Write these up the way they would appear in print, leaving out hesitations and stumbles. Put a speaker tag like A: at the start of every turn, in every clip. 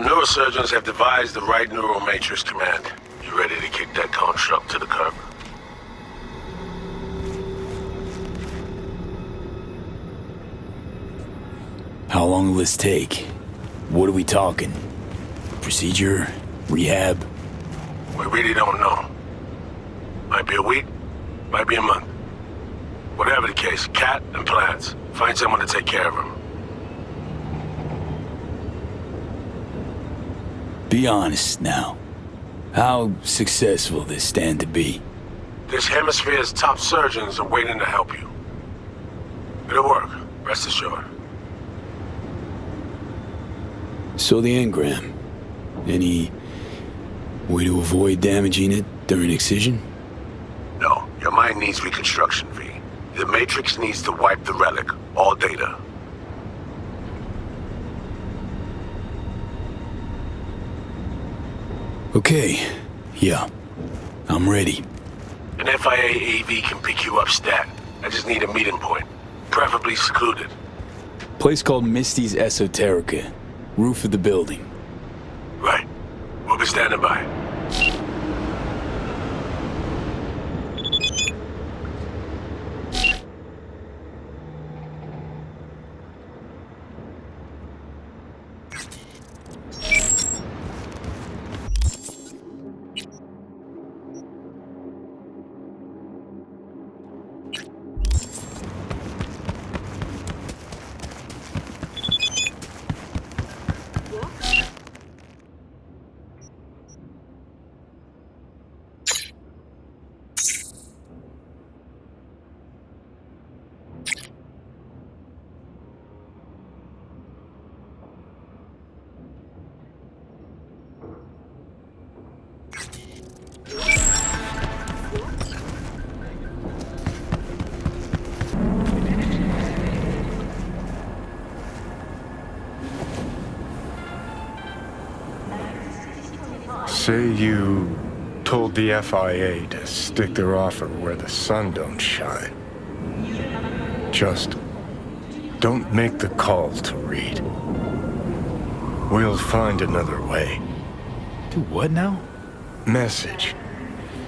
A: neurosurgeons have devised the right neural matrix command. You ready to kick that construct to the curb?
B: How long will this take? What are we talking? Procedure? Rehab?
A: We really don't know. Might be a week, might be a month. Whatever the case, Cat and plans. Find someone to take care of him.
B: Be honest now. How successful this stand to be?
A: This hemisphere's top surgeons are waiting to help you. It'll work, rest assured.
B: So the engram. Any way to avoid damaging it during excision?
A: No, your mind needs reconstruction, V. The Matrix needs to wipe the relic, all data.
B: Okay, yeah, I'm ready.
A: An FIA AV can pick you up stat. I just need a meeting point, preferably secluded.
B: Place called Misty's Esoterica. Roof of the building.
A: Right. We'll be standing by.
C: Say you told the FIA to stick their offer where the sun don't shine. Just don't make the call to Reed. We'll find another way.
B: Do what now?
C: Message.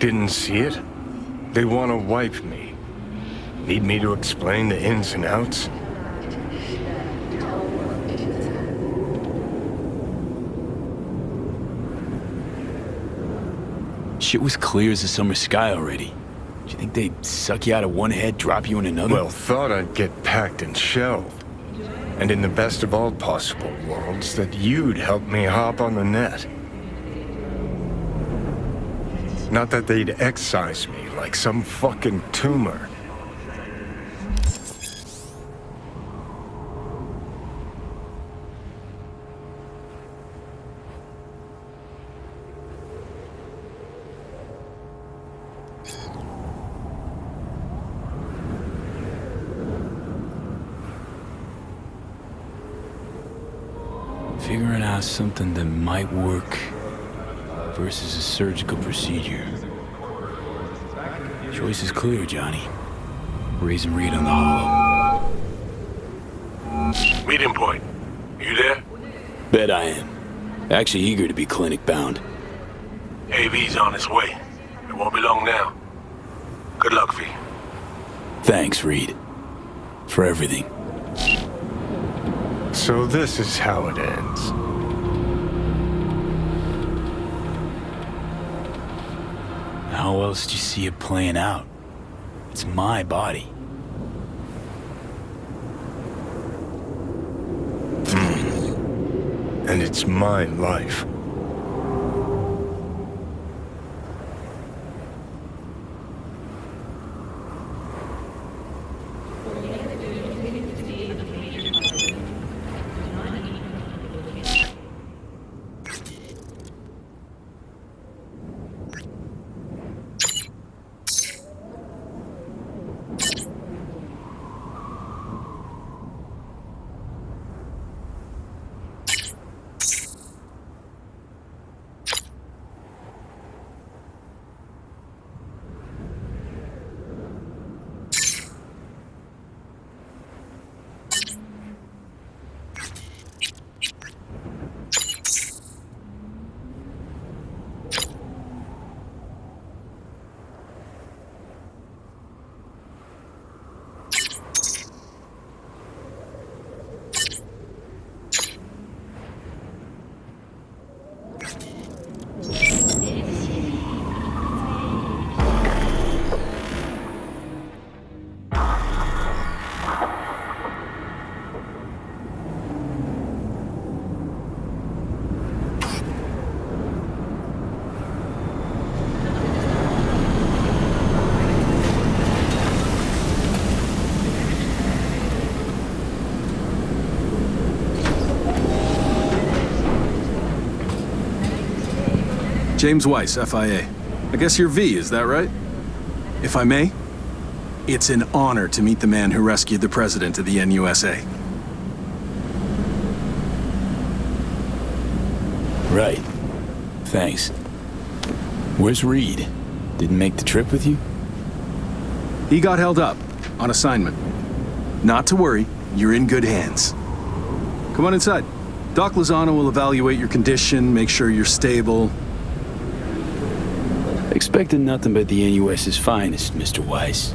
C: Didn't see it? They want to wipe me. Need me to explain the ins and outs?
B: Shit was clear as the summer sky already. Do you think they'd suck you out of one head, drop you in another?
C: Well, thought I'd get packed and shelved. And in the best of all possible worlds, that you'd help me hop on the net. Not that they'd excise me like some fucking tumor.
B: Figuring out something that might work versus a surgical procedure. Choice is clear, Johnny. Raise and read on the hollow.
A: Meeting point. You there?
B: Bet I am. Actually eager to be clinic bound.
A: AV's on its way. It won't be long now. Good luck, V.
B: Thanks, Reed. For everything.
C: So this is how it ends.
B: How else do you see it playing out? It's my body.
C: And it's my life.
D: James Weiss, FIA. I guess you're V, is that right? If I may, it's an honor to meet the man who rescued the president of the NUSA.
B: Right. Thanks. Where's Reed? Didn't make the trip with you?
D: He got held up on assignment. Not to worry, you're in good hands. Come on inside. Doc Lozano will evaluate your condition, make sure you're stable.
B: Expected nothing but the NUS's finest, Mr. Weiss.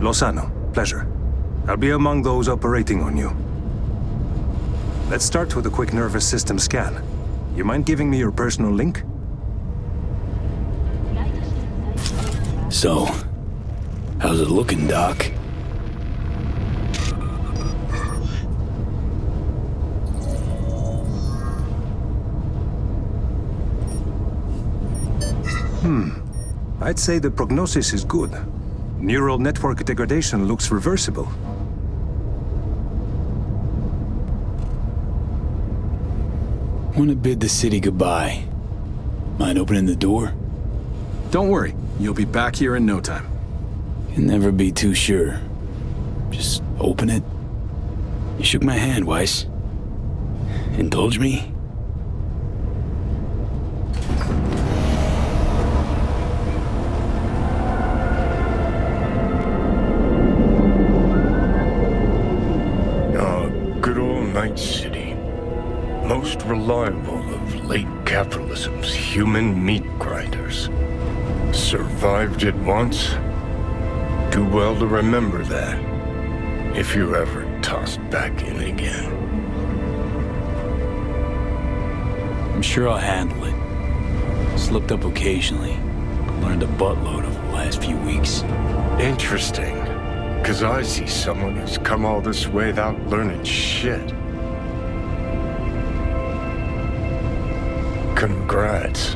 E: Lozano, pleasure. I'll be among those operating on you. Let's start with a quick nervous system scan. You mind giving me your personal link?
B: So, how's it looking, Doc?
E: I'd say the prognosis is good. Neural network degradation looks reversible.
B: Want to bid the city goodbye. Mind opening the door?
D: Don't worry, you'll be back here in no time.
B: Can never be too sure. Just open it. You shook my hand, Weiss. Indulge me?
C: Good old Night City. Most reliable of late capitalism's human meat grinders. Survived it once. Too well to remember that. If you're ever tossed back in again.
B: I'm sure I'll handle it. Slipped up occasionally. Learned a buttload over the last few weeks.
C: Interesting. Because I see someone who's come all this way without learning shit. Congrats.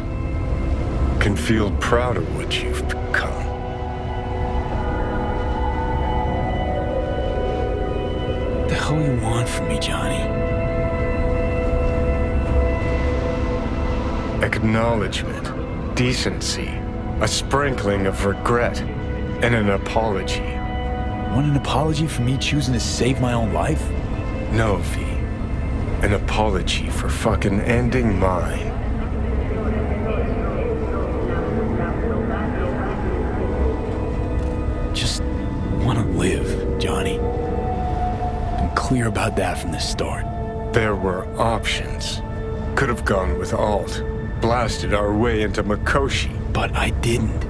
C: Can feel proud of what you've become.
B: What the hell you want from me, Johnny?
C: Acknowledgement, decency, a sprinkling of regret, and an apology.
B: Want an apology for me choosing to save my own life?
C: No, V. An apology for fucking ending mine.
B: Just want to live, Johnny. Been clear about that from the start.
C: There were options. Could have gone with Alt. Blasted our way into Mikoshi.
B: But I didn't.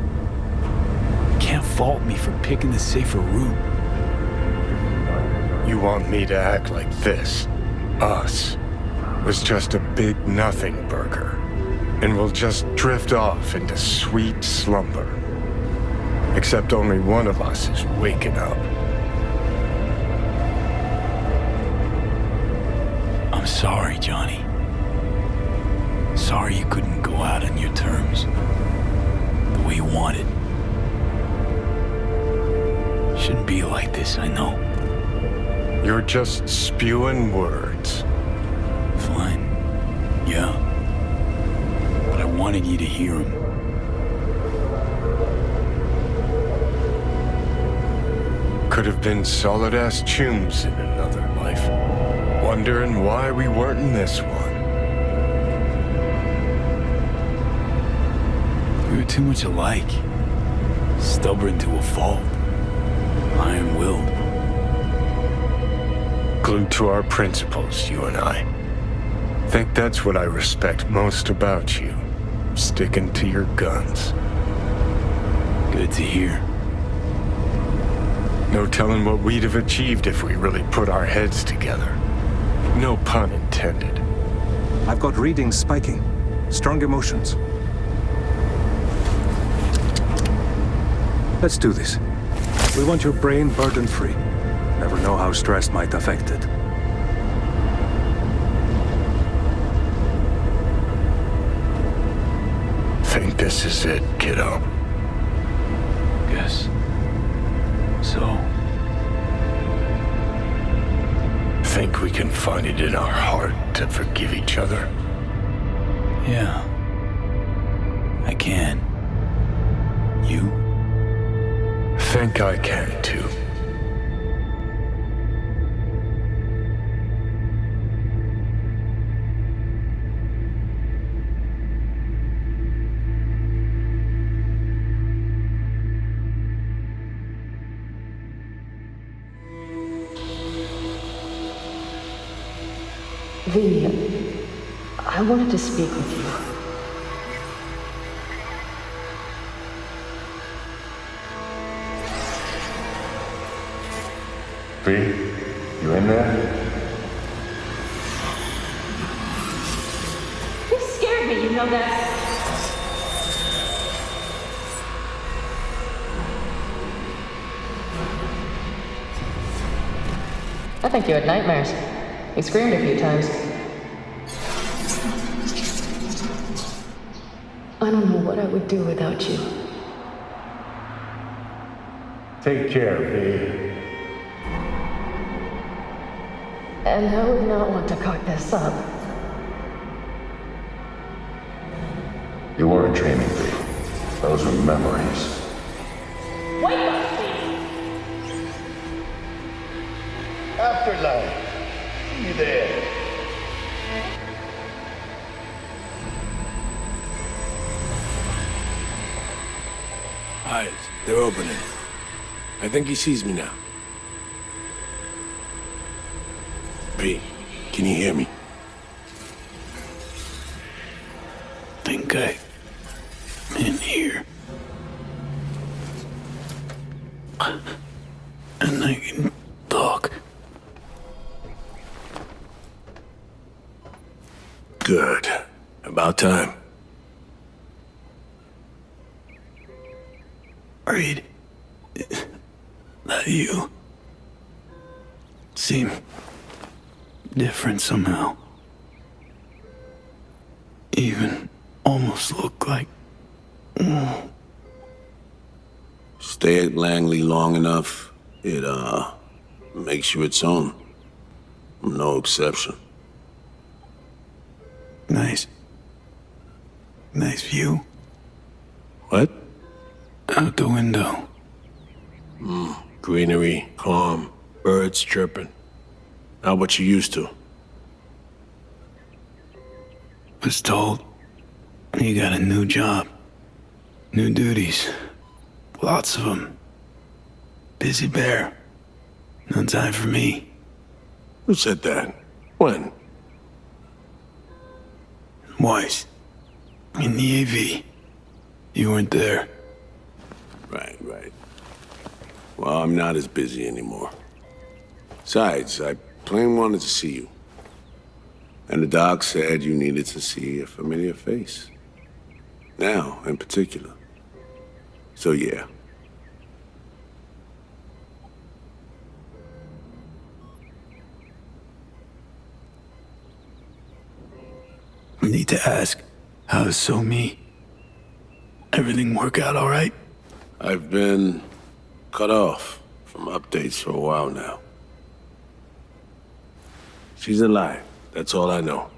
B: Can't fault me for picking the safer route.
C: You want me to act like this? Us was just a big nothing burger. And we'll just drift off into sweet slumber. Except only one of us is waking up.
B: I'm sorry, Johnny. Sorry you couldn't go out on your terms. The way you wanted. Shouldn't be like this, I know.
C: You're just spewing words.
B: Fine. Yeah. But I wanted you to hear them.
C: Could have been solid-ass chooms in another life. Wondering why we weren't in this one.
B: We were too much alike. Stubborn to a fault. Iron-willed.
C: Glued to our principles, you and I. Think that's what I respect most about you. Sticking to your guns.
B: Good to hear.
C: No telling what we'd have achieved if we really put our heads together. No pun intended.
E: I've got readings spiking. Strong emotions. Let's do this. We want your brain burden-free. Never know how stress might affect it.
C: Think this is it, kiddo?
B: Guess. So,
C: think we can find it in our heart to forgive each other?
B: Yeah. I can. You?
C: Think I can too.
F: V, I wanted to speak with you.
C: V, you in there?
F: You scared me, you know that? I think you had nightmares. You screamed a few times. I don't know what I would do without you.
C: Take care, V.
F: And I would not want to cock this up.
C: You weren't dreaming, V. Those were memories.
F: Wake up, please!
C: Afterlife. See you there.
A: Eyes, they're opening. I think he sees me now. B, can you hear me?
B: Think I'm in here. And I can talk.
A: Good. About time.
B: Reed, that you seem different somehow. Even almost look like...
A: Stay at Langley long enough, it, makes you its own. I'm no exception.
B: Nice. Nice view.
A: What?
B: Out the window.
A: Greenery, calm, birds chirping. Not what you used to.
B: Was told you got a new job. New duties. Lots of them. Busy bear. No time for me.
A: Who said that? When?
B: Weiss. In the AV. You weren't there.
A: Right. Well, I'm not as busy anymore. Besides, I plain wanted to see you. And the doc said you needed to see a familiar face. Now, in particular. So, yeah.
B: I need to ask, how's So-Me? Everything work out all right?
A: I've been cut off from updates for a while now. She's alive. That's all I know.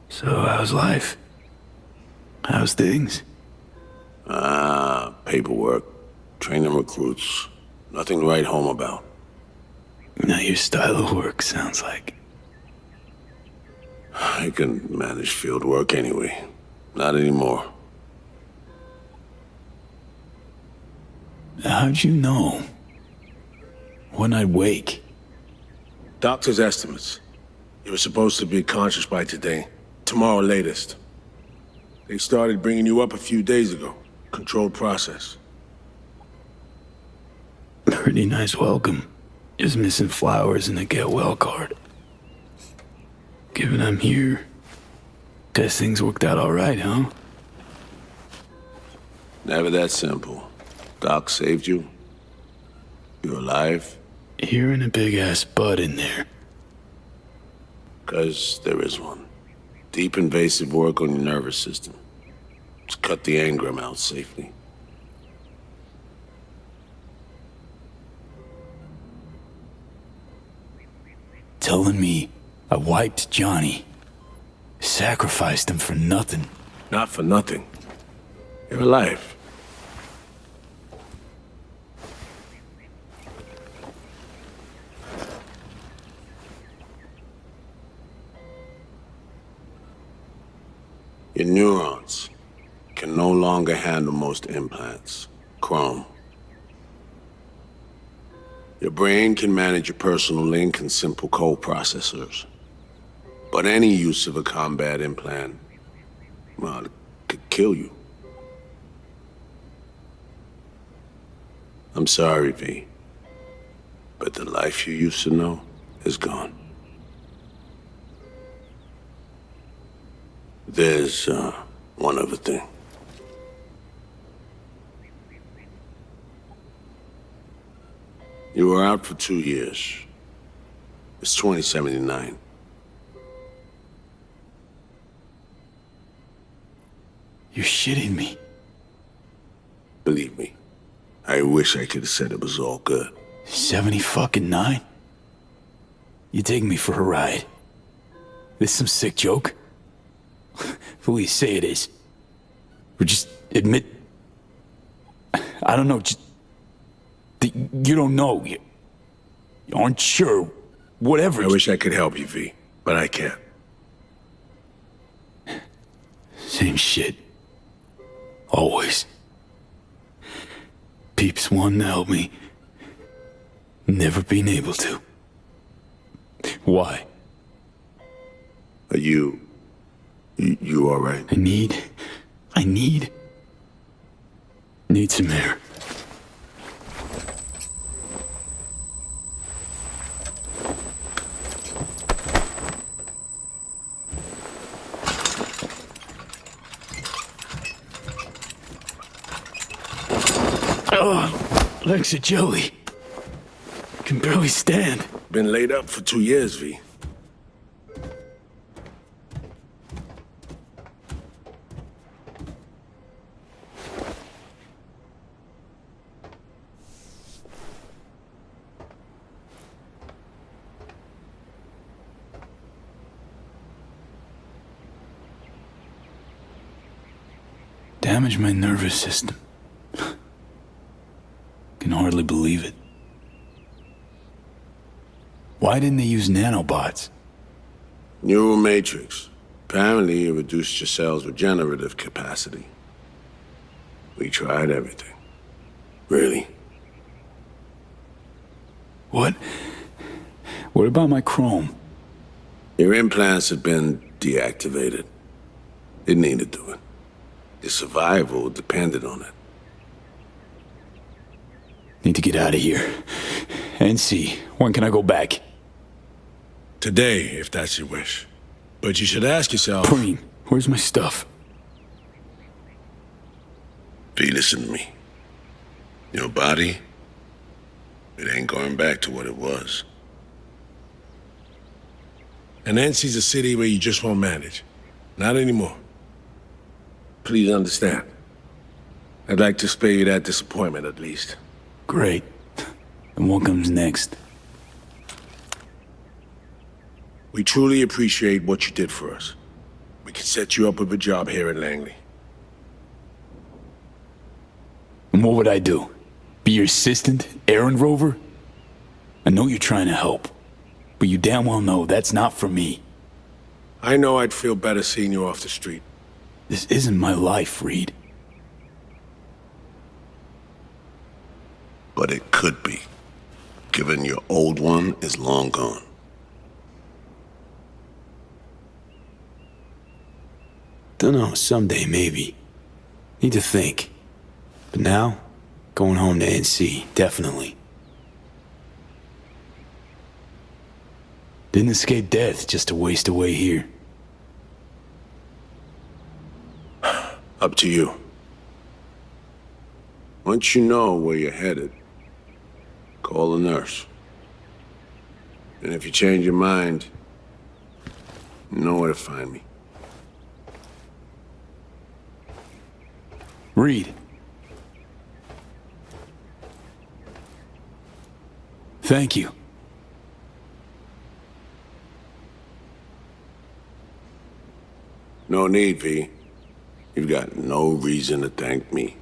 B: So how's life? How's things?
A: Paperwork, training recruits. Nothing to write home about.
B: Not your style of work, sounds like.
A: I can manage field work anyway. Not anymore.
B: How'd you know? When I'd wake?
A: Doctor's estimates. You were supposed to be conscious by today. Tomorrow latest. They started bringing you up a few days ago. Controlled process.
B: Pretty nice welcome. Just missing flowers and a get well card. Given I'm here, guess things worked out all right, huh?
A: Never that simple. Doc saved you. You're alive.
B: Hearing a big-ass bud in there.
A: 'Cause there is one. Deep invasive work on your nervous system. To cut the engram out safely.
B: telling me I wiped Johnny, sacrificed him for nothing.
A: Not for nothing. You're alive. Your neurons can no longer handle most implants. Chrome. Your brain can manage your personal link and simple code processors. But any use of a combat implant, well, it could kill you. I'm sorry, V. But the life you used to know is gone. There's, one other thing. You were out for 2 years. It's 2079.
B: You're shitting me.
A: Believe me, I wish I could have said it was all good.
B: 79? You take me for a ride. This some sick joke? Please say it is. Or just admit... I don't know, just... that you don't know. You aren't sure. Whatever.
A: I wish I could help you, V, but I can't.
B: Same shit. Always. Peeps wanting to help me. Never been able to. Why?
A: Are you all right?
B: I need some air. Oh, legs of jelly. Can barely stand.
A: Been laid up for 2 years, V.
B: Damaged my nervous system. Can hardly believe it. Why didn't they use nanobots?
A: Neural matrix. Apparently, it reduced your cell's regenerative capacity. We tried everything. Really.
B: What? What about my chrome?
A: Your implants have been deactivated. It needed doing. Your survival depended on it.
B: Need to get out of here. NC, when can I go back?
A: Today, if that's your wish. But you should ask yourself...
B: Preem, where's my stuff?
A: V, listen to me. Your body, it ain't going back to what it was. And NC's a city where you just won't manage. Not anymore. Please understand. I'd like to spare you that disappointment, at least.
B: Great. And what comes next?
A: We truly appreciate what you did for us. We can set you up with a job here in Langley.
B: And what would I do? Be your assistant? Errand rover? I know you're trying to help, but you damn well know that's not for me.
A: I know I'd feel better seeing you off the street.
B: This isn't my life, Reed.
A: But it could be, given your old one is long gone.
B: Dunno, someday maybe. Need to think. But now, going home to NC, definitely. Didn't escape death just to waste away here.
A: Up to you. Once you know where you're headed, call a nurse. And if you change your mind, you know where to find me.
B: Reed. Thank you.
A: No need, V. You've got no reason to thank me.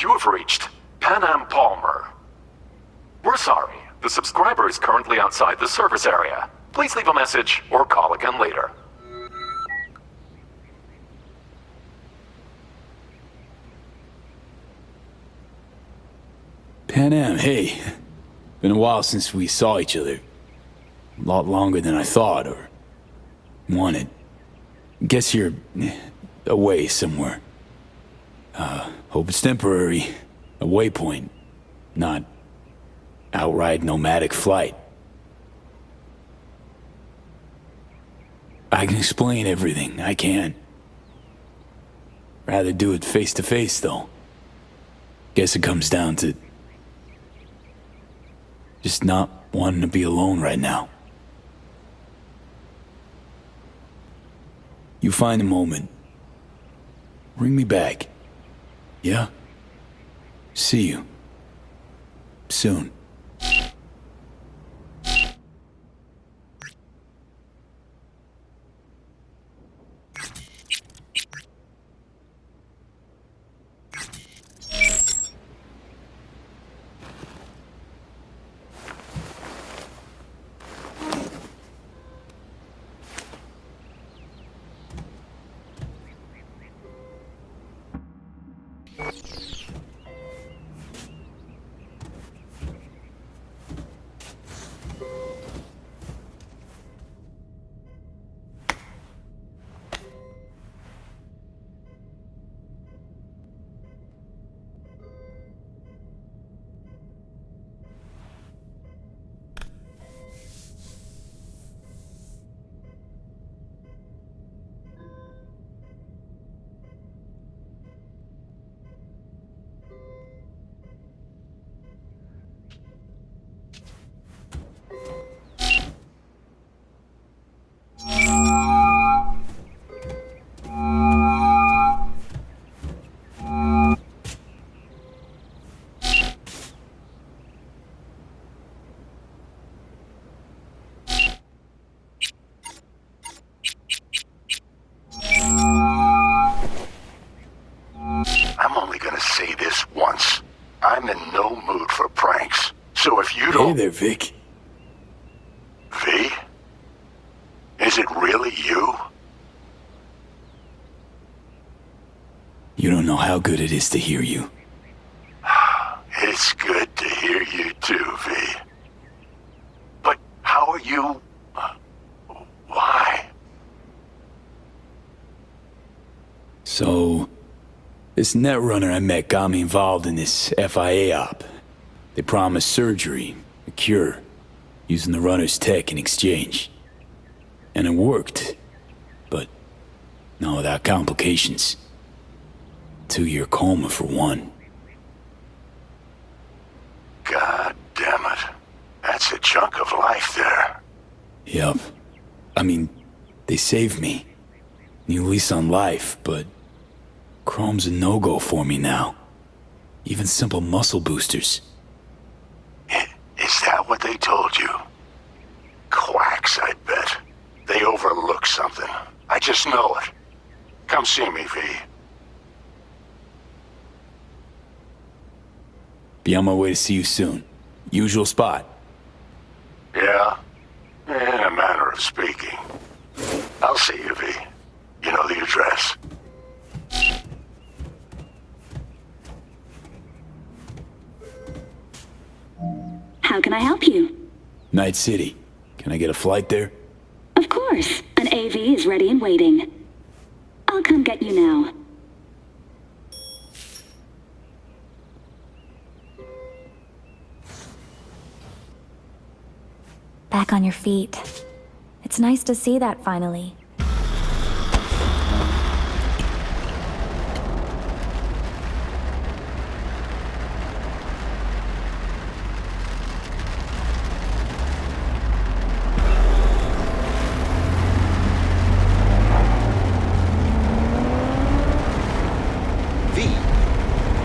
G: You have reached Pan Am Palmer. We're sorry. The subscriber is currently outside the service area. Please leave a message or call again later.
B: Pan Am, hey. Been a while since we saw each other. A lot longer than I thought or wanted. Guess you're away somewhere. Hope it's temporary. A waypoint, not outright nomadic flight. I can explain everything, I can. Rather do it face to face, though. Guess it comes down to just not wanting to be alone right now. You find a moment. Ring me back. Yeah? See you. Soon.
H: I'm in no mood for pranks. So if you don't...
B: Hey there, Vic.
H: V? Is it really you?
B: You don't know how good it is to hear you.
H: It's good to hear you too, V. But how are you... why?
B: So, this netrunner I met got me involved in this FIA op. They promised surgery, a cure, using the runner's tech in exchange. And it worked, but not without complications. 2-year coma for one.
H: God damn it. That's a chunk of life there.
B: Yep. I mean, they saved me. New lease on life, but Chrome's a no-go for me now. Even simple muscle boosters.
H: Is that what they told you? Quacks, I bet. They overlook something. I just know it. Come see me, V.
B: Be on my way to see you soon. Usual spot.
H: Yeah? In a manner of speaking. I'll see you, V. You know the address.
I: How can I help you?
B: Night City. Can I get a flight there?
I: Of course. An AV is ready and waiting. I'll come get you now.
J: Back on your feet. It's nice to see that finally.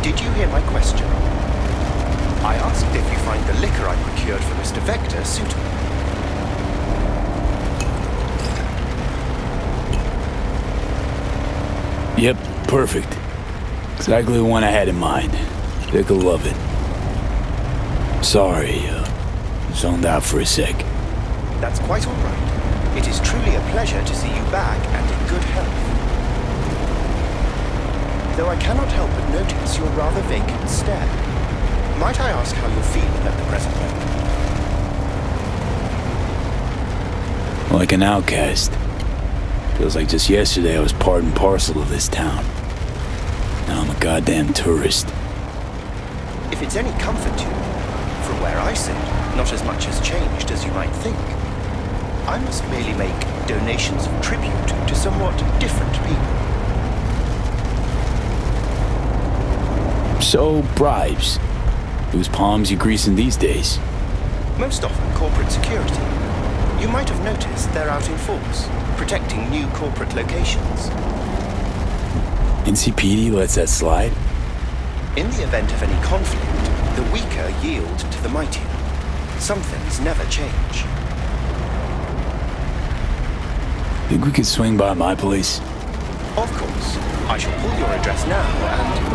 K: Did you hear my question? I asked if you find the liquor I procured for Mr. Vector suitable.
B: Yep, perfect. Exactly the one I had in mind. Dick'll love it. Sorry, zoned out for a sec.
K: That's quite all right. It is truly a pleasure to see you back and in good health. Though I cannot help but notice your rather vacant stare. Might I ask how you're feeling at the present moment?
B: Like an outcast. Feels like just yesterday I was part and parcel of this town. Now I'm a goddamn tourist.
K: If it's any comfort to you, from where I sit, not as much has changed as you might think. I must merely make donations of tribute to somewhat different people.
B: So, bribes. Whose palms you greasing these days?
K: Most often corporate security. You might have noticed they're out in force, protecting new corporate locations.
B: NCPD lets that slide?
K: In the event of any conflict, the weaker yield to the mightier. Some things never change.
B: Think we could swing by my place?
K: Of course. I shall pull your address now and...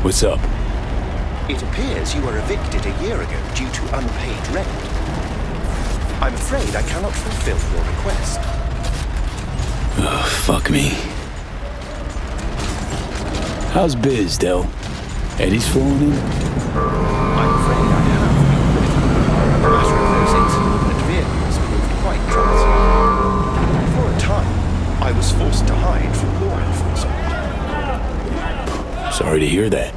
B: What's up?
K: It appears you were evicted a year ago due to unpaid rent. I'm afraid I cannot fulfill your request.
B: Oh, fuck me. How's biz, Del? Eddie's falling in?
K: I'm afraid I have been with you. The matter of those insignificant vehicles proved quite troublesome. For a time, I was forced to hide from law enforcement.
B: Sorry to hear that.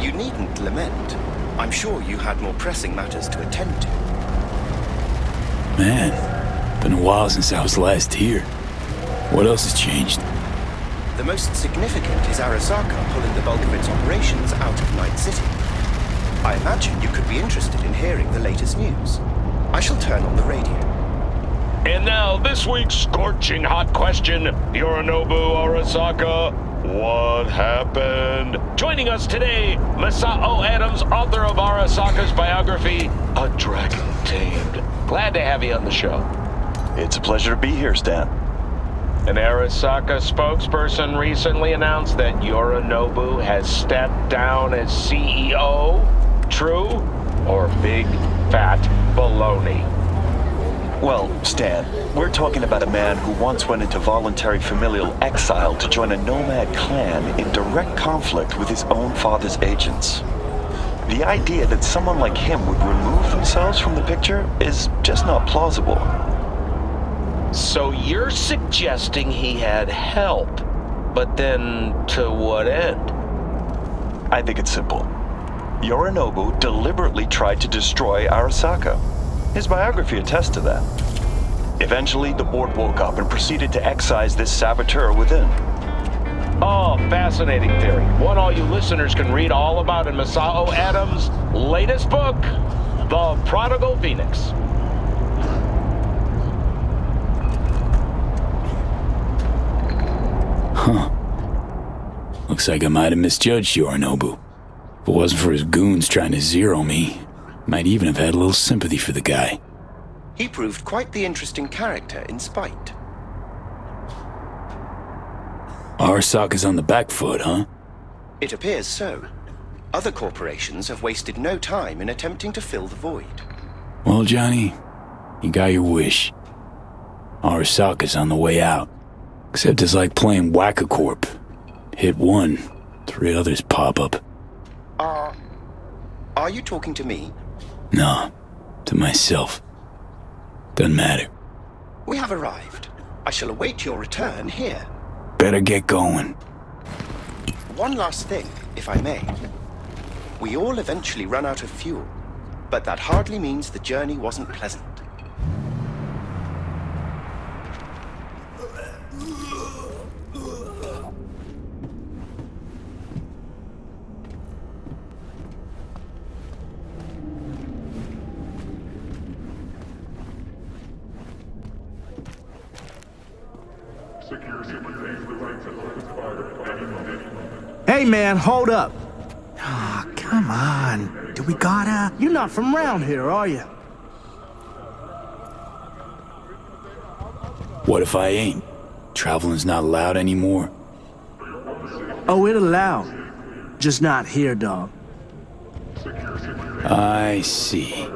K: You needn't lament. I'm sure you had more pressing matters to attend to.
B: Man, been a while since I was last here. What else has changed?
K: The most significant is Arasaka pulling the bulk of its operations out of Night City. I imagine you could be interested in hearing the latest news. I shall turn on the radio.
L: And now, this week's scorching hot question, Yorinobu Arasaka, what happened? Joining us today, Masao Adams, author of Arasaka's biography, A Dragon Tamed. Glad to have you on the show.
M: It's a pleasure to be here, Stan.
L: An Arasaka spokesperson recently announced that Yorinobu has stepped down as CEO. True or big, fat baloney?
M: Well, Stan, we're talking about a man who once went into voluntary familial exile to join a nomad clan in direct conflict with his own father's agents. The idea that someone like him would remove themselves from the picture is just not plausible.
L: So you're suggesting he had help, but then to what end?
M: I think it's simple. Yorinobu deliberately tried to destroy Arasaka. His biography attests to that. Eventually, the board woke up and proceeded to excise this saboteur within.
L: Oh, fascinating theory. One all you listeners can read all about in Masao Adams' latest book, The Prodigal Phoenix.
B: Huh. Looks like I might have misjudged Yorinobu. If it wasn't for his goons trying to zero me, might even have had a little sympathy for the guy.
K: He proved quite the interesting character in spite.
B: Arasaka's on the back foot, huh?
K: It appears so. Other corporations have wasted no time in attempting to fill the void.
B: Well, Johnny, you got your wish. Arasaka's on the way out. Except it's like playing Whack-A-Corp. Hit one, 3 others pop up.
K: Are you talking to me?
B: No, to myself. Doesn't matter.
K: We have arrived. I shall await your return here.
B: Better get going.
K: One last thing, if I may. We all eventually run out of fuel. but that hardly means the journey wasn't pleasant.
N: Hey man, hold up. Ah, come on. Do we gotta? You're not from around here, are you?
B: What if I ain't? Traveling's not allowed anymore.
N: Oh, it allowed. Just not here, dog.
B: I see.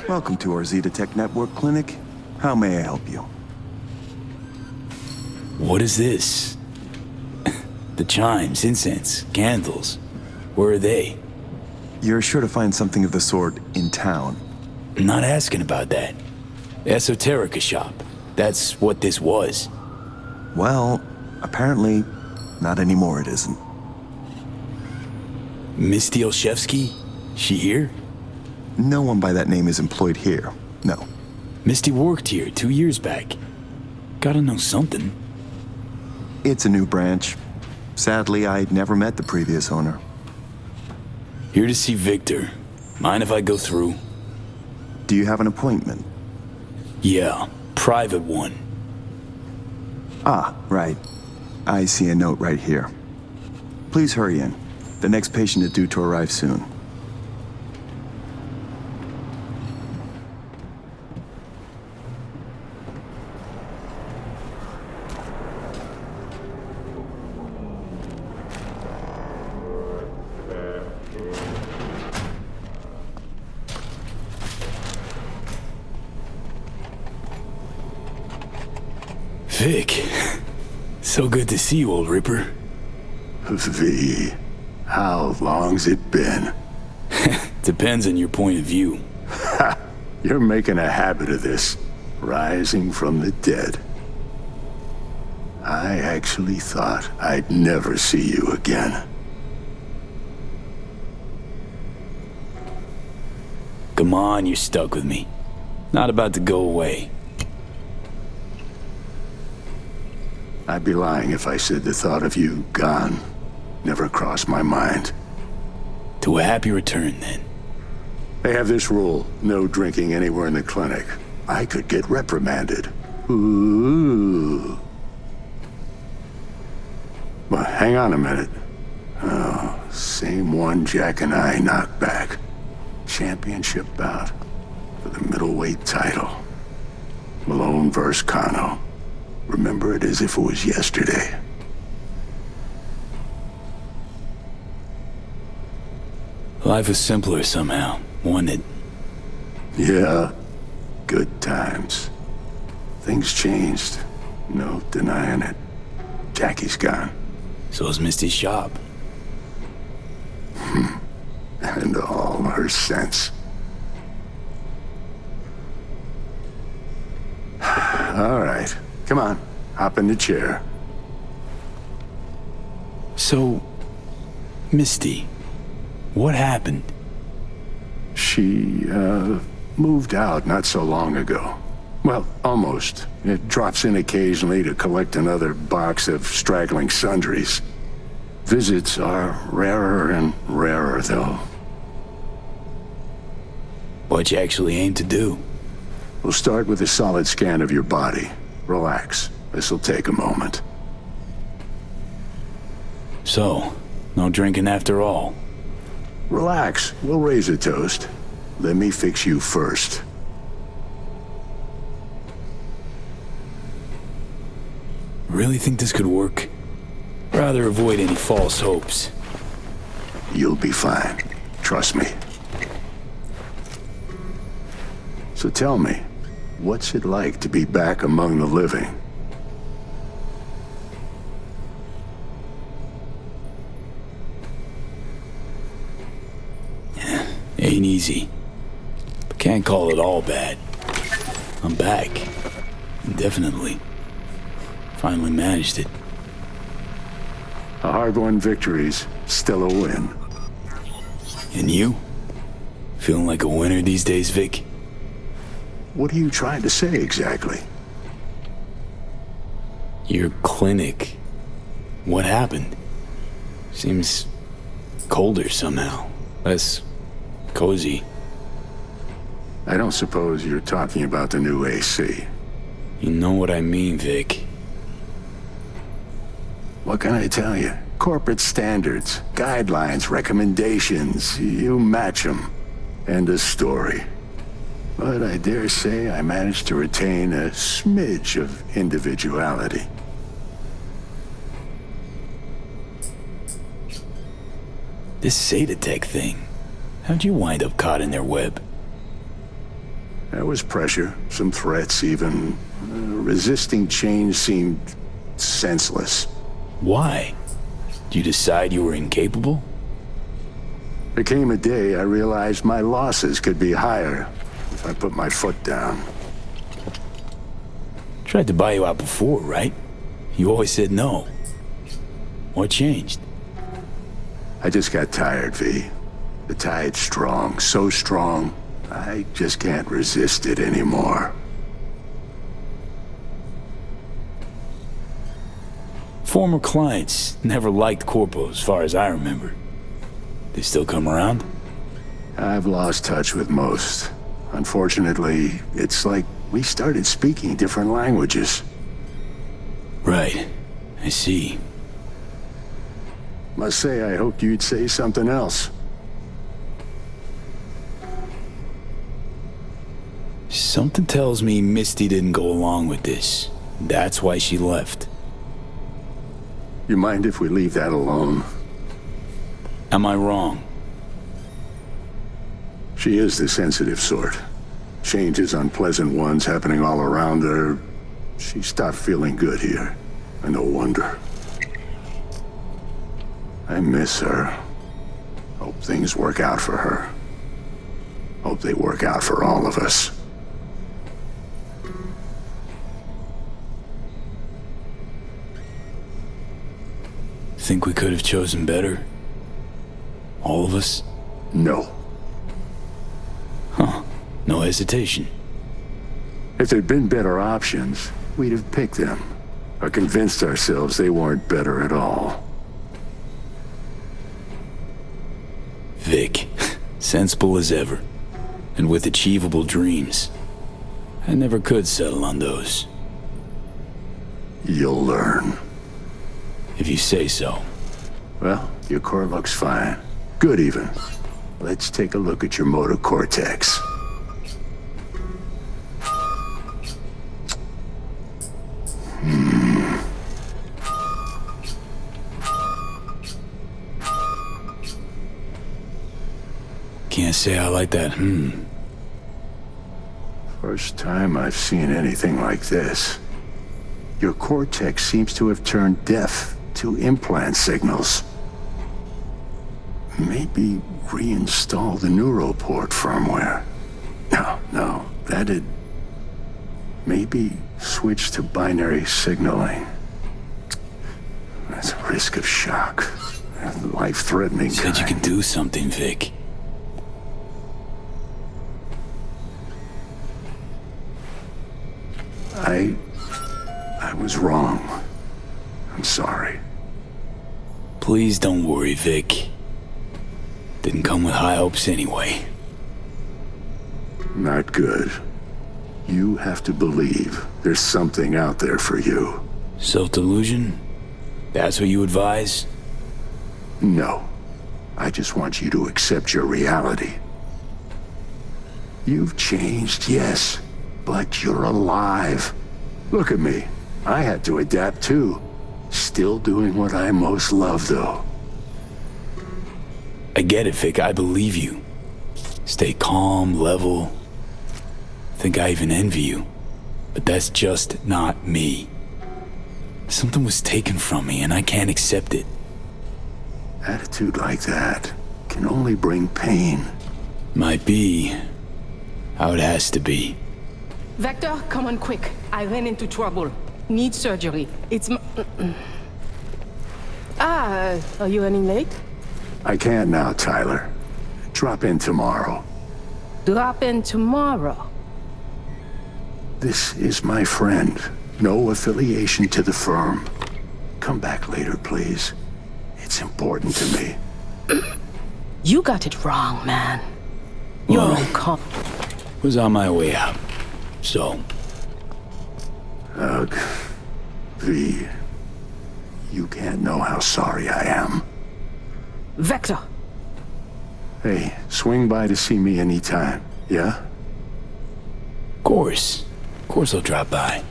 O: Welcome to our Zetatech Network Clinic. How may I help you?
B: What is this? The chimes, incense, candles. Where are they?
O: You're sure to find something of the sort in town.
B: I'm not asking about that. Esoterica shop. That's what this was.
O: Well, apparently, not anymore it isn't.
B: Misty Olszewski? She here?
O: No one by that name is employed here, no.
B: Misty worked here 2 years back. Gotta know something.
O: It's a new branch. Sadly, I never met the previous owner.
B: Here to see Victor. Mind if I go through?
O: Do you have an appointment?
B: Yeah, private one.
O: Ah, right. I see a note right here. Please hurry in. The next patient is due to arrive soon.
B: Vic, so good to see you, old Ripper.
H: V, how long's it been?
B: Depends on your point of view.
H: Ha! You're making a habit of this, rising from the dead. I actually thought I'd never see you again.
B: Come on, you're stuck with me. Not about to go away.
H: I'd be lying if I said the thought of you gone never crossed my mind.
B: To a happy return, then.
H: They have this rule, no drinking anywhere in the clinic. I could get reprimanded. Ooh. But hang on a minute. Oh, same one Jack and I knocked back. Championship bout for the middleweight title. Malone versus Kano. Remember it as if it was yesterday.
B: Life was simpler somehow, wasn't it?
H: Yeah, good times. Things changed. No denying it. Jackie's gone.
B: So's Misty's shop.
H: And all her sense. All right. Come on, hop in the chair.
B: So, Misty, what happened?
H: She, moved out not so long ago. Well, almost. It drops in occasionally to collect another box of straggling sundries. Visits are rarer and rarer, though.
B: What you actually aim to do?
H: We'll start with a solid scan of your body. Relax. This'll take a moment.
B: So, no drinking after all?
H: Relax. We'll raise a toast. Let me fix you first.
B: Really think this could work? Rather avoid any false hopes.
H: You'll be fine. Trust me. So tell me, what's it like to be back among the living?
B: Ain't easy. Can't call it all bad. I'm back. Indefinitely. Finally managed it.
H: A hard-won victory's still a win.
B: And you? Feeling like a winner these days, Vic?
H: What are you trying to say exactly?
B: Your clinic. What happened? Seems colder somehow. Less cozy.
H: I don't suppose you're talking about the new AC.
B: You know what I mean, Vic.
H: What can I tell you? Corporate standards, guidelines, recommendations, you match them. End of story. But I dare say I managed to retain a smidge of individuality.
B: This Zetatech thing. How'd you wind up caught in their web?
H: There was pressure, some threats even. Resisting change seemed senseless.
B: Why? Did you decide you were incapable?
H: There came a day I realized my losses could be higher if I put my foot down.
B: Tried to buy you out before, right? You always said no. What changed?
H: I just got tired, V. The tide's strong, so strong, I just can't resist it anymore.
B: Former clients never liked Corpo as far as I remember. They still come around?
H: I've lost touch with most. Unfortunately, it's like we started speaking different languages.
B: Right. I see.
H: Must say I hoped you'd say something else.
B: Something tells me Misty didn't go along with this. That's why she left.
H: You mind if we leave that alone?
B: Am I wrong?
H: She is the sensitive sort. Changes, unpleasant ones happening all around her. She stopped feeling good here. And no wonder. I miss her. Hope things work out for her. Hope they work out for all of us.
B: Think we could have chosen better? All of us?
H: No.
B: Huh. No hesitation.
H: If there'd been better options, we'd have picked them. Or convinced ourselves they weren't better at all.
B: Vic, sensible as ever. And with achievable dreams. I never could settle on those.
H: You'll learn.
B: If you say so.
H: Well, your core looks fine. Good even. Let's take a look at your motor cortex.
B: Can't say I like that,
H: First time I've seen anything like this. Your cortex seems to have turned deaf to implant signals. Maybe reinstall the neuroport firmware. No, that'd... Maybe switch to binary signaling. That's a risk of shock. Life-threatening
B: Said you could do something, Vic.
H: I was wrong. I'm sorry.
B: Please don't worry, Vic. Didn't come with high hopes anyway.
H: Not good. You have to believe there's something out there for you.
B: Self-delusion? That's what you advise?
H: No. I just want you to accept your reality. You've changed, yes, but you're alive. Look at me. I had to adapt too. Still doing what I most love, though.
B: I get it, Vic. I believe you. Stay calm, level. Think I even envy you. But that's just not me. Something was taken from me, and I can't accept it.
H: Attitude like that can only bring pain.
B: Might be. how it has to be.
P: Vector, come on quick. I ran into trouble. Need surgery. It's are you running late?
H: I can't now, Tyler. Drop in tomorrow.
P: Drop in tomorrow.
H: This is my friend. No affiliation to the firm. Come back later, please. It's important to me.
P: You got it wrong, man. You're uncom-
B: Was on my way out. So?
H: Ugh. V. You can't know how sorry I am.
P: Vector!
H: Hey, swing by to see me anytime, yeah?
B: Of course. Of course I'll drop by.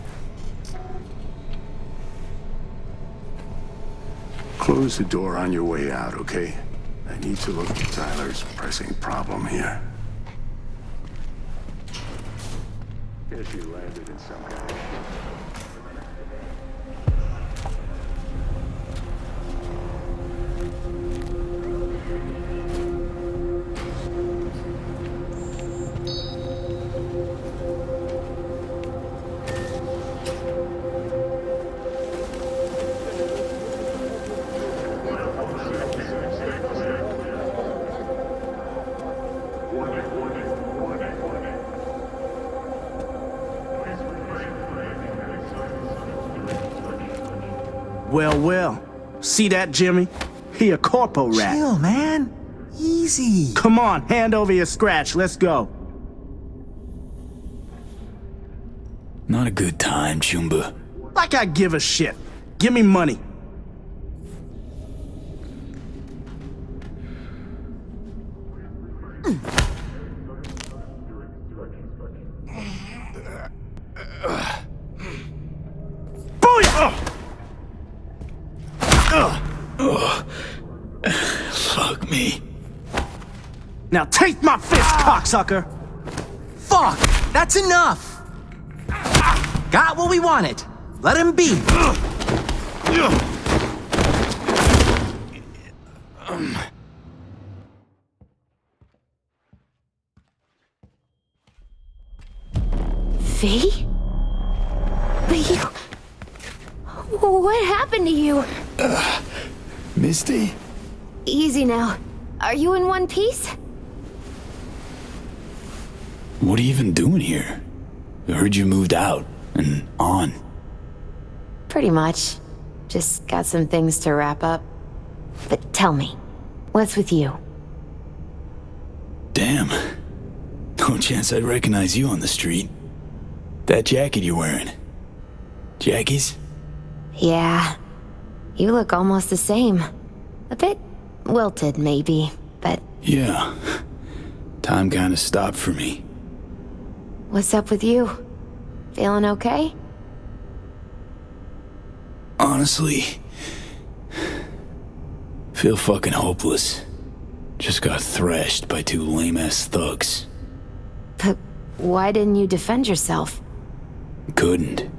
H: Close the door on your way out, okay? I need to look at Tyler's pressing problem here. Guess you landed in some kind of...
N: Well. See that, Jimmy? He a corpo rat. Chill, man. Easy. Come on, hand over your scratch. Let's go.
B: Not a good time, Chumba.
N: Like I give a shit. Give me money.
B: Fuck me.
N: Now take my fist, cocksucker!
Q: Fuck! That's enough! Got what we wanted. Let him be.
R: V? But you... What happened to you?
B: Misty?
R: Easy now. Are you in one piece?
B: What are you even doing here? I heard you moved out and on.
R: Pretty much. Just got some things to wrap up. But tell me, what's with you?
B: Damn. No chance I'd recognize you on the street. That jacket you're wearing. Jackie's?
R: Yeah. You look almost the same. A bit wilted, maybe, but...
B: Yeah. Time kinda stopped for me.
R: What's up with you? Feeling okay?
B: Honestly... feel fucking hopeless. Just got thrashed by two lame-ass thugs.
R: But why didn't you defend yourself?
B: Couldn't.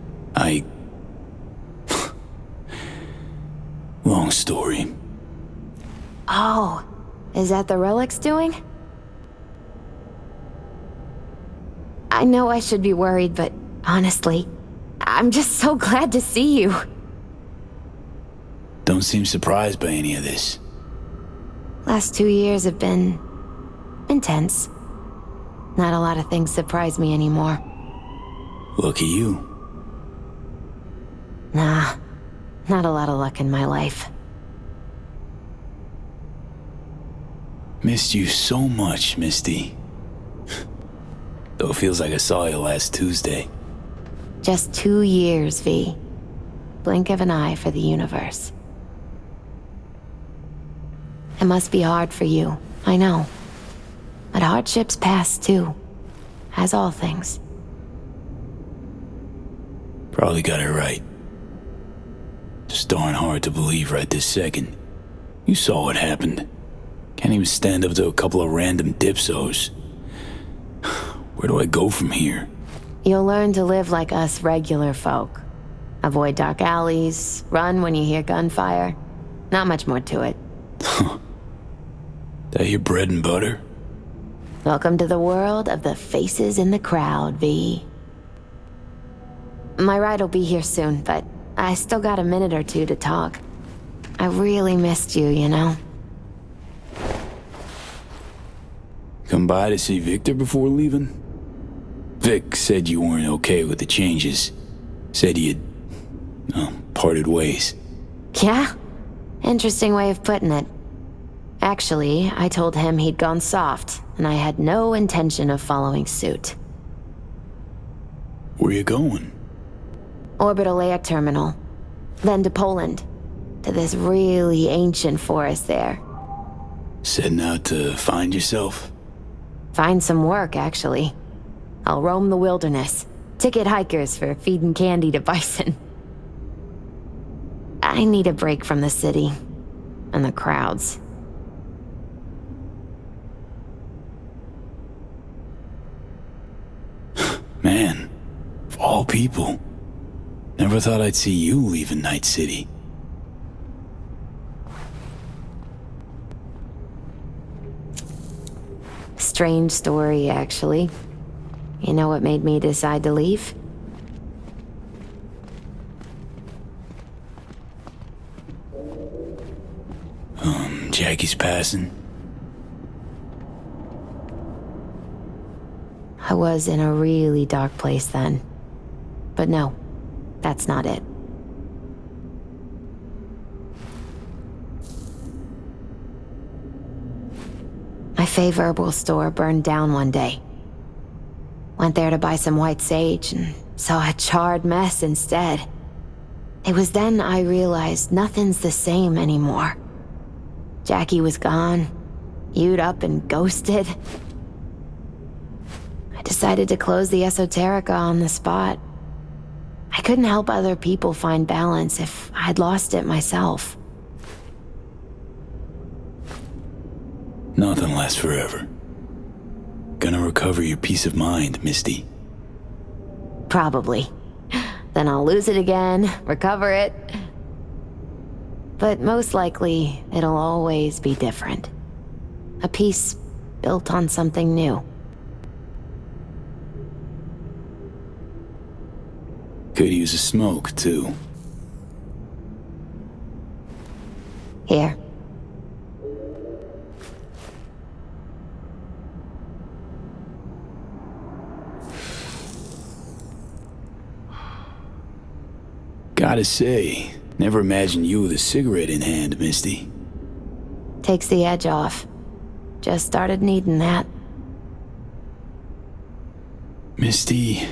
B: Long story.
R: Oh, is that the Relic's doing? I know I should be worried, but honestly, I'm just so glad to see you.
B: Don't seem surprised by any of this.
R: Last 2 years have been... intense. Not a lot of things surprise me anymore.
B: Lucky you.
R: Nah, not a lot of luck in my life.
B: Missed you so much, Misty. Though it feels like I saw you last Tuesday.
R: Just 2 years, V. Blink of an eye for the universe. It must be hard for you, I know. But hardships pass too. As all things.
B: Probably got it right. Just darn hard to believe right this second. You saw what happened. Can't even stand up to a couple of random dipsos. Where do I go from here?
R: You'll learn to live like us regular folk. Avoid dark alleys, run when you hear gunfire. Not much more to it.
B: That your bread and butter?
R: Welcome to the world of the faces in the crowd, V. My ride will be here soon, but I still got a minute or two to talk. I really missed you, you know?
B: Come by to see Victor before leaving? Vic said you weren't okay with the changes. Said you'd, parted ways.
R: Yeah? Interesting way of putting it. Actually, I told him he'd gone soft, and I had no intention of following suit.
B: Where you going?
R: Orbital air terminal. Then to Poland. To this really ancient forest there.
B: Setting out to find yourself?
R: Find some work, actually. I'll roam the wilderness. Ticket hikers for feeding candy to bison. I need a break from the city. And the crowds.
B: Man, of all people. Never thought I'd see you leaving Night City.
R: Strange story, actually. You know what made me decide to leave?
B: Jackie's passing.
R: I was in a really dark place then. But no, that's not it. My fave herbal store burned down one day. Went there to buy some white sage and saw a charred mess instead. It was then I realized nothing's the same anymore. Jackie was gone, You'd up and ghosted. I decided to close the esoterica on the spot. I couldn't help other people find balance if I'd lost it myself.
B: Nothing lasts forever. Gonna recover your peace of mind, Misty.
R: Probably. Then I'll lose it again, recover it. But most likely, it'll always be different. A piece built on something new.
B: Could use a smoke, too.
R: Here.
B: Gotta say, never imagined you with a cigarette in hand, Misty.
R: Takes the edge off. Just started needing that.
B: Misty,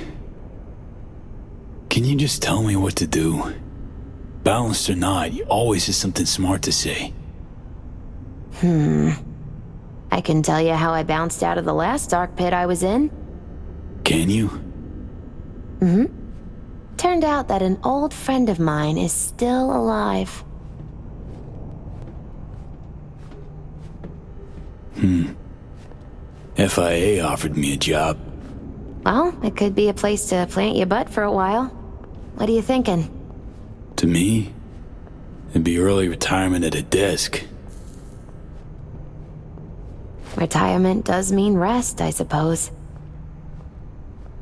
B: can you just tell me what to do? Balanced or not, you always have something smart to say.
R: I can tell you how I bounced out of the last dark pit I was in.
B: Can you?
R: Turned out that an old friend of mine is still alive.
B: FIA offered me a job.
R: Well, it could be a place to plant your butt for a while. What are you thinking?
B: To me, it'd be early retirement at a desk.
R: Retirement does mean rest, I suppose.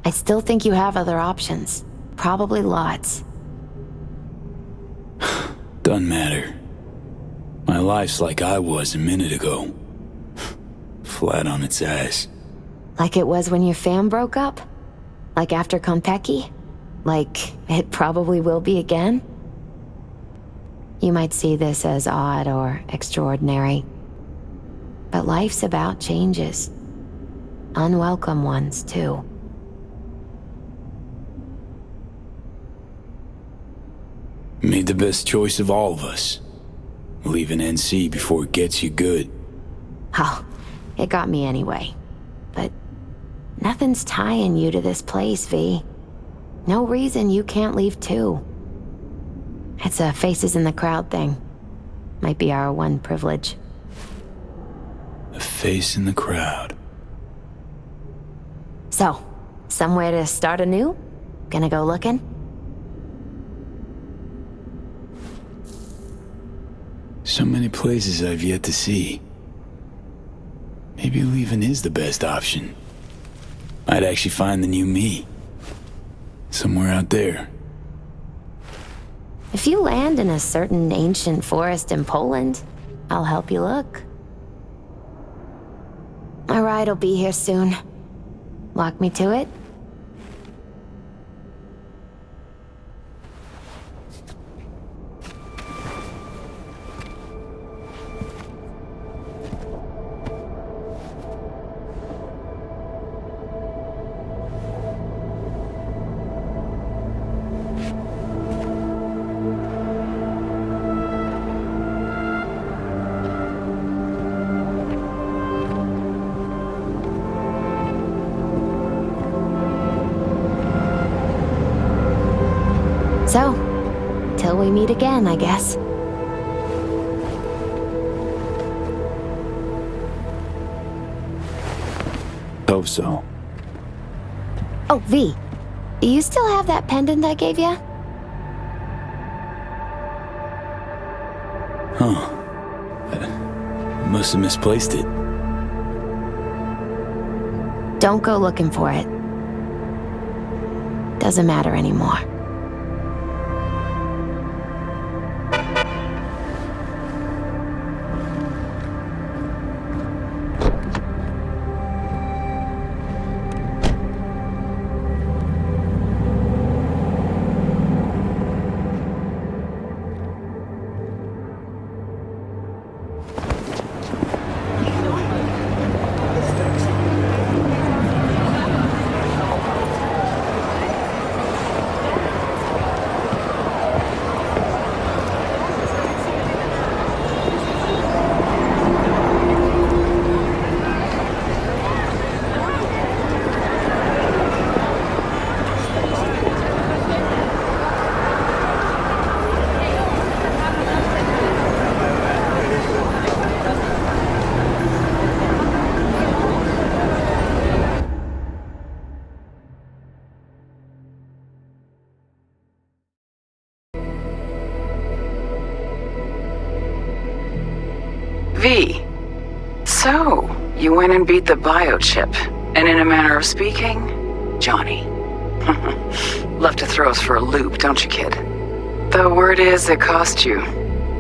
R: I still think you have other options. Probably lots.
B: Doesn't matter. My life's like I was a minute ago. Flat on its ass.
R: Like it was when your fam broke up? Like after Konpeki? Like it probably will be again? You might see this as odd or extraordinary. But life's about changes. Unwelcome ones, too.
B: Made the best choice of all of us. Leaving NC before it gets you good.
R: Oh, it got me anyway. But nothing's tying you to this place, V. No reason you can't leave too. It's a faces in the crowd thing. Might be our one privilege.
B: A face in the crowd.
R: So, somewhere to start anew? Gonna go looking?
B: So many places I've yet to see. Maybe Maybe leaving is the best option. I'd actually find the new me. Somewhere out there.
R: If you land in a certain ancient forest in Poland, I'll help you look. My ride will be here soon. Walk me to it? So, till we meet again, I guess.
B: Hope so.
R: Oh, V. Do you still have that pendant I gave you?
B: Huh. Must have misplaced it.
R: Don't go looking for it. Doesn't matter anymore.
S: V. So, you went and beat the biochip, and in a manner of speaking, Johnny. Love to throw us for a loop, don't you, kid? The word is it cost you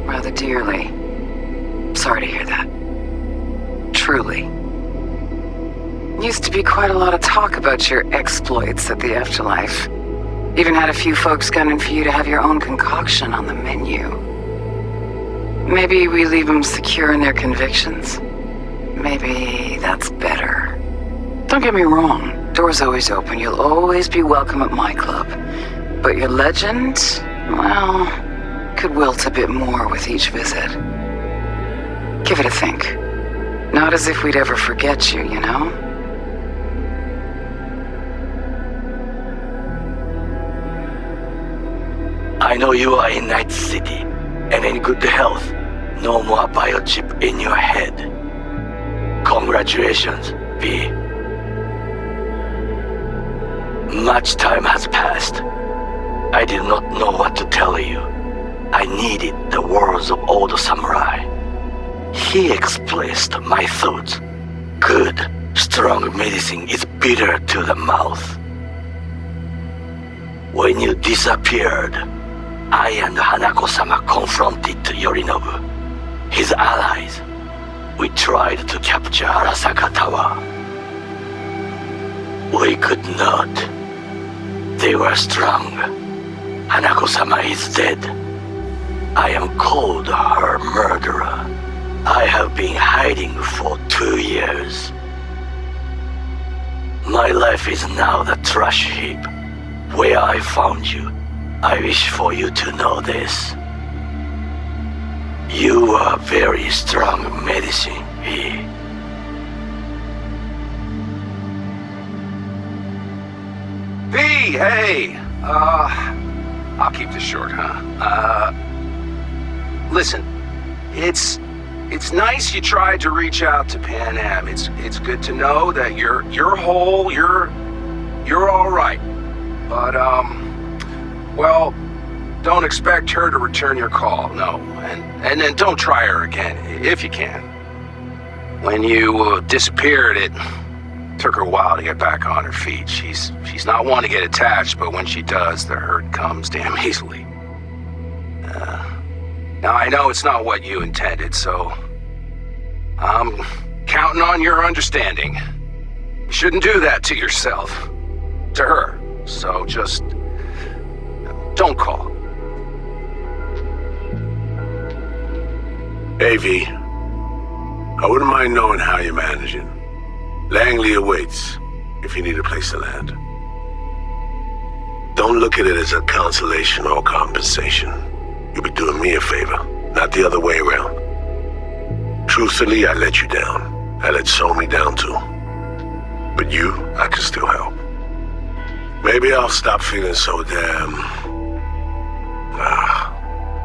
S: rather dearly. Sorry to hear that. Truly. Used to be quite a lot of talk about your exploits at the afterlife. Even had a few folks gunning for you to have your own concoction on the menu. Maybe we leave them secure in their convictions. Maybe that's better. Don't get me wrong, door's always open. You'll always be welcome at my club. But your legend, well, could wilt a bit more with each visit. Give it a think. Not as if we'd ever forget you, you know?
T: I know you are in Night City, and in good health. No more biochip in your head. Congratulations, V. Much time has passed. I did not know what to tell you. I needed the words of old samurai. He expressed my thoughts. Good, strong medicine is bitter to the mouth. When you disappeared, I and Hanako-sama confronted Yorinobu, his allies. We tried to capture Arasaka Tower. We could not. They were strong. Hanako-sama is dead. I am called her murderer. I have been hiding for 2 years. My life is now the trash heap. Where I found you, I wish for you to know this. You are very strong medicine, V.
A: V, hey! I'll keep this short, huh? Listen, it's nice you tried to reach out to Pan Am. It's good to know that you're whole, you're all right. But, well, don't expect her to return your call, no. And then don't try her again, if you can.
U: When you disappeared, it took her a while to get back on her feet. She's not one to get attached, but when she does, the hurt comes damn easily. Now, I know it's not what you intended, so I'm counting on your understanding. You shouldn't do that to yourself, to her. So just don't call.
A: AV, I wouldn't mind knowing how you're managing. Langley awaits if you need a place to land. Don't look at it as a consolation or compensation. You'll be doing me a favor, not the other way around. Truthfully, I let you down. I let Somi down too. But you, I can still help. Maybe I'll stop feeling so damn...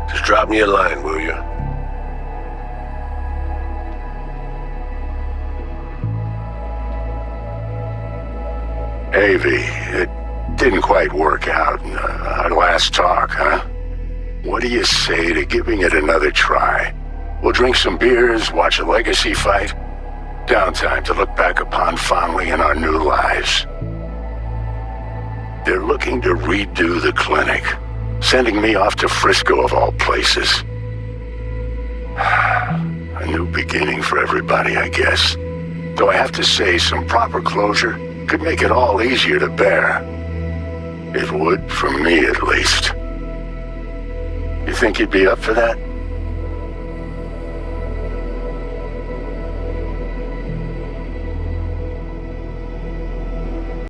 A: just drop me a line, will you?
H: AV, it didn't quite work out in our last talk, huh? What do you say to giving it another try? We'll drink some beers, watch a legacy fight. Downtime to look back upon fondly in our new lives. They're looking to redo the clinic, sending me off to Frisco of all places. A new beginning for everybody, I guess. Though I have to say, some proper closure could make it all easier to bear. It would, for me at least. You think you'd be up for that?